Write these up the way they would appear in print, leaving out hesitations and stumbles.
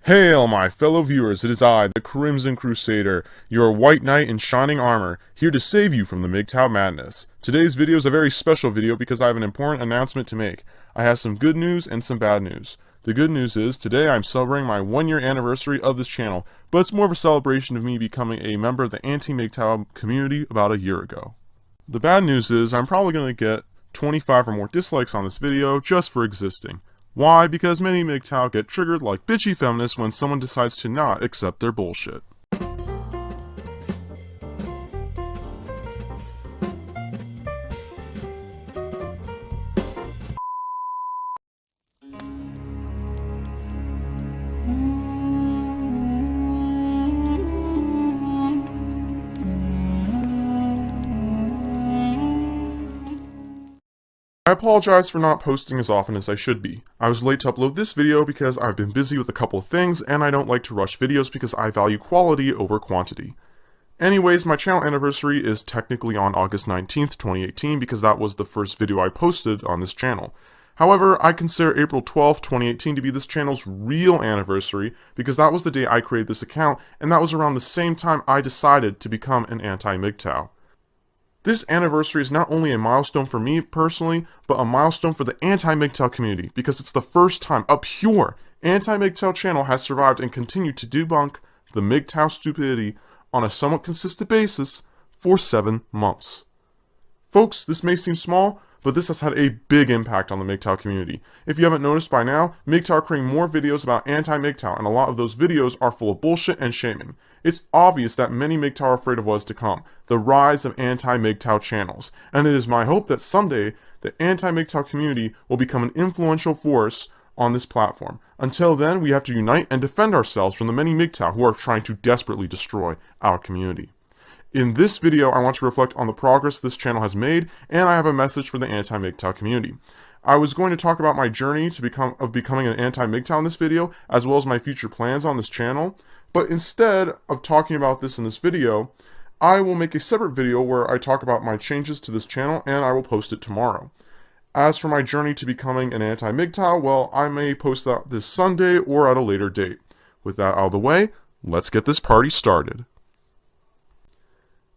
Hail, my fellow viewers, it is I, the Crimson Crusader, your white knight in shining armor, here to save you from the MGTOW madness. Today's video is a very special video because I have an important announcement to make. I have some good news and some bad news. The good news is, today I'm celebrating my 1-year anniversary of this channel, but it's more of a celebration of me becoming a member of the Anti-MGTOW community about a year ago. The bad news is, I'm probably going to get 25 or more dislikes on this video just for existing. Why? Because many MGTOW get triggered like bitchy feminists when someone decides to not accept their bullshit. I apologize for not posting as often as I should be. I was late to upload this video because I've been busy with a couple of things and I don't like to rush videos because I value quality over quantity. Anyways, my channel anniversary is technically on August 19th, 2018 because that was the first video I posted on this channel. However, I consider April 12th, 2018 to be this channel's real anniversary because that was the day I created this account and that was around the same time I decided to become an anti-MGTOW. This anniversary is not only a milestone for me personally, but a milestone for the anti-MGTOW community because it's the first time a pure anti-MGTOW channel has survived and continued to debunk the MGTOW stupidity on a somewhat consistent basis for 7 months. Folks, this may seem small, but this has had a big impact on the MGTOW community. If you haven't noticed by now, MGTOW are creating more videos about anti-MGTOW, and a lot of those videos are full of bullshit and shaming. It's obvious that many MGTOW are afraid of what is to come, the rise of anti-MGTOW channels, and it is my hope that someday the anti-MGTOW community will become an influential force on this platform. Until then, we have to unite and defend ourselves from the many MGTOW who are trying to desperately destroy our community. In this video, I want to reflect on the progress this channel has made, and I have a message for the anti-MGTOW community. I was going to talk about my journey to becoming an anti-MGTOW in this video, as well as my future plans on this channel, but instead of talking about this in this video, I will make a separate video where I talk about my changes to this channel, and I will post it tomorrow. As for my journey to becoming an anti-MGTOW, well, I may post that this Sunday or at a later date. With that out of the way, let's get this party started.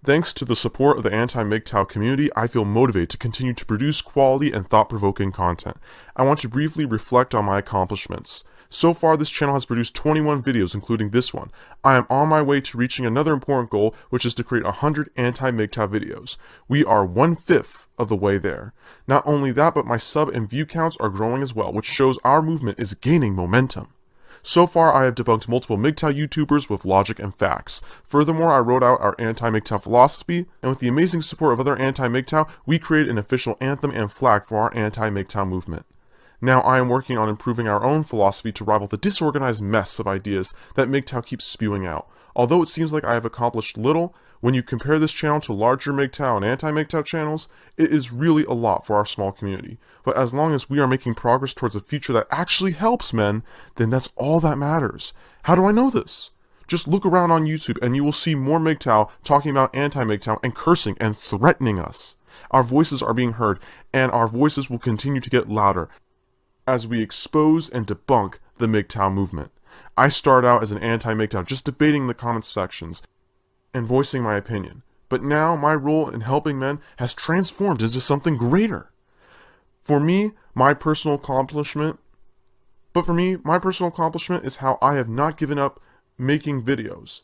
Thanks to the support of the anti-MGTOW community, I feel motivated to continue to produce quality and thought-provoking content. I want to briefly reflect on my accomplishments. So far, this channel has produced 21 videos, including this one. I am on my way to reaching another important goal, which is to create 100 anti-MGTOW videos. We are 1/5 of the way there. Not only that, but my sub and view counts are growing as well, which shows our movement is gaining momentum. So far, I have debunked multiple MGTOW YouTubers with logic and facts. Furthermore, I wrote out our anti-MGTOW philosophy, and with the amazing support of other anti-MGTOW, we created an official anthem and flag for our anti-MGTOW movement. Now I am working on improving our own philosophy to rival the disorganized mess of ideas that MGTOW keeps spewing out. Although it seems like I have accomplished little, when you compare this channel to larger MGTOW and anti-MGTOW channels, it is really a lot for our small community. But as long as we are making progress towards a future that actually helps men, then that's all that matters. How do I know this? Just look around on YouTube and you will see more MGTOW talking about anti-MGTOW and cursing and threatening us. Our voices are being heard, and our voices will continue to get louder as we expose and debunk the MGTOW movement. I started out as an anti-MGTOW, just debating the comment sections and voicing my opinion. But now my role in helping men has transformed into something greater. For me, my personal accomplishment is how I have not given up making videos.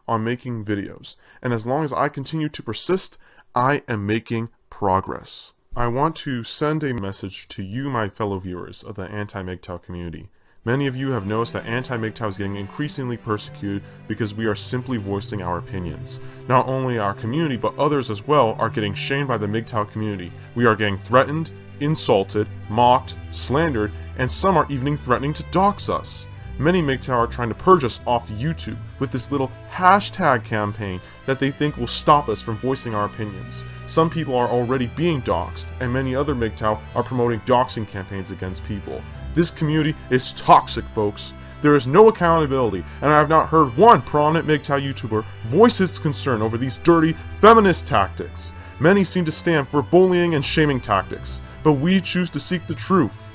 On making videos. And as long as I continue to persist, I am making progress. I want to send a message to you, my fellow viewers of the anti-MGTOW community. Many of you have noticed that anti-MGTOW is getting increasingly persecuted because we are simply voicing our opinions. Not only our community, but others as well are getting shamed by the MGTOW community. We are getting threatened, insulted, mocked, slandered, and some are even threatening to dox us. Many MGTOW are trying to purge us off YouTube with this little hashtag campaign that they think will stop us from voicing our opinions. Some people are already being doxxed, and many other MGTOW are promoting doxing campaigns against people. This community is toxic, folks. There is no accountability, and I have not heard one prominent MGTOW YouTuber voice its concern over these dirty feminist tactics. Many seem to stand for bullying and shaming tactics, but we choose to seek the truth.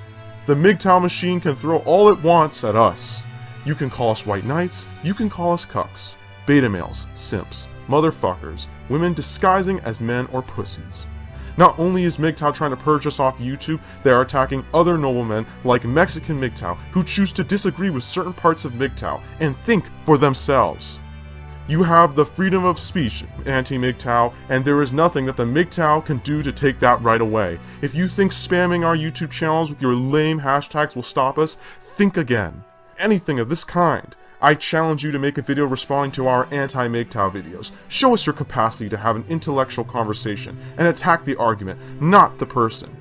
The MGTOW machine can throw all it wants at us. You can call us white knights, you can call us cucks, beta males, simps, motherfuckers, women disguising as men or pussies. Not only is MGTOW trying to purge us off YouTube, they are attacking other noblemen like Mexican MGTOW who choose to disagree with certain parts of MGTOW and think for themselves. You have the freedom of speech, anti-MGTOW, and there is nothing that the MGTOW can do to take that right away. If you think spamming our YouTube channels with your lame hashtags will stop us, think again. Anything of this kind. I challenge you to make a video responding to our anti-MGTOW videos. Show us your capacity to have an intellectual conversation and attack the argument, not the person.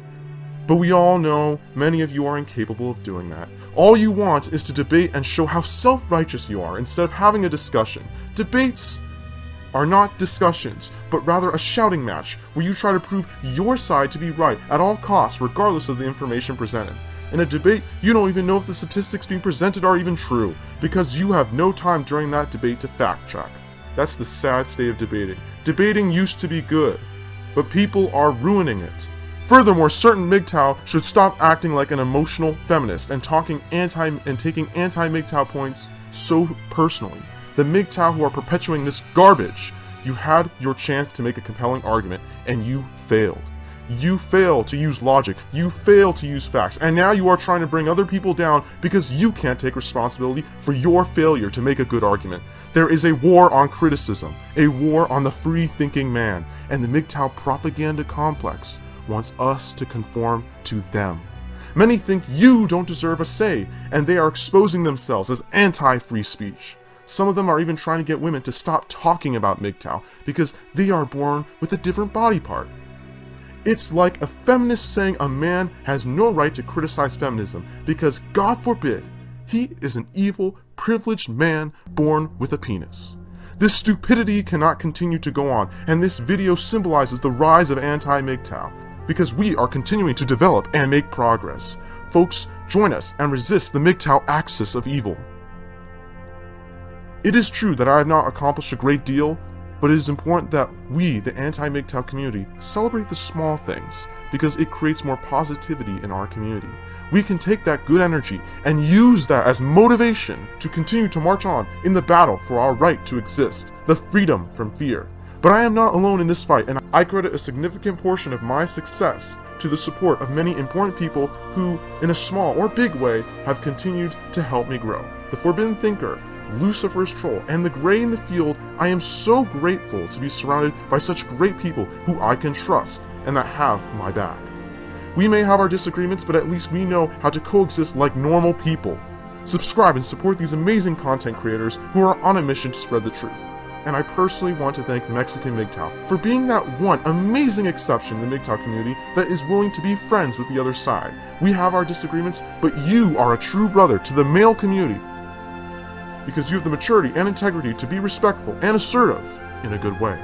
But we all know many of you are incapable of doing that. All you want is to debate and show how self-righteous you are instead of having a discussion. Debates are not discussions, but rather a shouting match where you try to prove your side to be right at all costs regardless of the information presented. In a debate, you don't even know if the statistics being presented are even true, because you have no time during that debate to fact check. That's the sad state of debating. Debating used to be good, but people are ruining it. Furthermore, certain MGTOW should stop acting like an emotional feminist and taking anti-MGTOW points so personally. The MGTOW who are perpetuating this garbage, you had your chance to make a compelling argument, and you failed. You fail to use logic, you fail to use facts, and now you are trying to bring other people down because you can't take responsibility for your failure to make a good argument. There is a war on criticism, a war on the free-thinking man, and the MGTOW propaganda complex wants us to conform to them. Many think you don't deserve a say, and they are exposing themselves as anti-free speech. Some of them are even trying to get women to stop talking about MGTOW because they are born with a different body part. It's like a feminist saying a man has no right to criticize feminism because, God forbid, he is an evil, privileged man born with a penis. This stupidity cannot continue to go on, and this video symbolizes the rise of anti-MGTOW because we are continuing to develop and make progress. Folks, join us and resist the MGTOW axis of evil. It is true that I have not accomplished a great deal, but it is important that we, the anti-MGTOW community, celebrate the small things because it creates more positivity in our community. We can take that good energy and use that as motivation to continue to march on in the battle for our right to exist, the freedom from fear. But I am not alone in this fight, and I credit a significant portion of my success to the support of many important people who, in a small or big way, have continued to help me grow. The Forbidden Thinker, Lucifer's Troll, and the Gray in the Field. I am so grateful to be surrounded by such great people who I can trust and that have my back. We may have our disagreements, but at least we know how to coexist like normal people. Subscribe and support these amazing content creators who are on a mission to spread the truth. And I personally want to thank Mexican MGTOW for being that one amazing exception in the MGTOW community that is willing to be friends with the other side. We have our disagreements, but you are a true brother to the male community because you have the maturity and integrity to be respectful and assertive in a good way.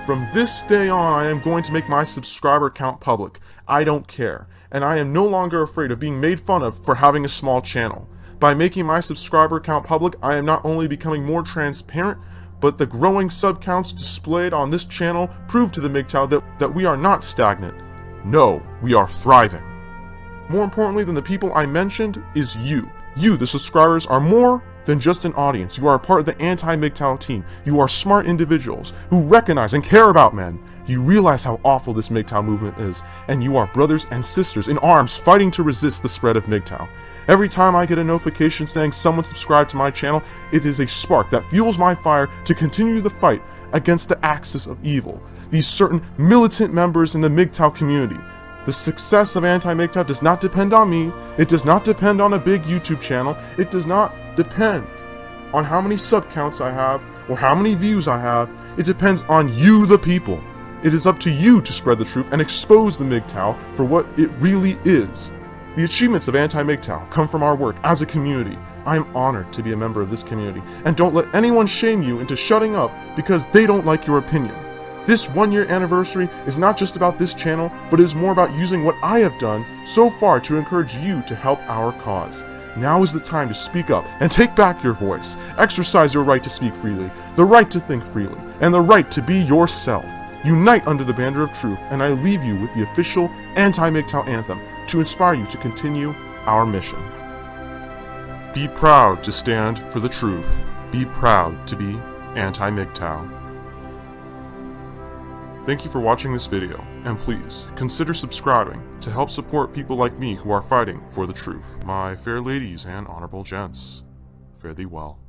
From this day on, I am going to make my subscriber count public. I don't care, and I am no longer afraid of being made fun of for having a small channel. By making my subscriber count public, I am not only becoming more transparent, but the growing sub counts displayed on this channel prove to the MGTOW that we are not stagnant. No, we are thriving. More importantly than the people I mentioned is you. You, the subscribers, are more than just an audience. You are a part of the anti-MGTOW team. You are smart individuals who recognize and care about men. You realize how awful this MGTOW movement is, and you are brothers and sisters in arms fighting to resist the spread of MGTOW. Every time I get a notification saying someone subscribed to my channel, it is a spark that fuels my fire to continue the fight against the axis of evil, these certain militant members in the MGTOW community. The success of anti-MGTOW does not depend on me. It does not depend on a big YouTube channel. It does not depend on how many sub counts I have or how many views I have. It depends on you, the people. It is up to you to spread the truth and expose the MGTOW for what it really is. The achievements of anti-MGTOW come from our work as a community. I am honored to be a member of this community, and don't let anyone shame you into shutting up because they don't like your opinion. This 1-year anniversary is not just about this channel, but is more about using what I have done so far to encourage you to help our cause. Now is the time to speak up and take back your voice. Exercise your right to speak freely, the right to think freely, and the right to be yourself. Unite under the banner of truth, and I leave you with the official anti-MGTOW anthem. to inspire you to continue our mission. Be proud to stand for the truth. Be proud to be anti-MGTOW. Thank you for watching this video, and please consider subscribing to help support people like me who are fighting for the truth. My fair ladies and honorable gents, fare thee well.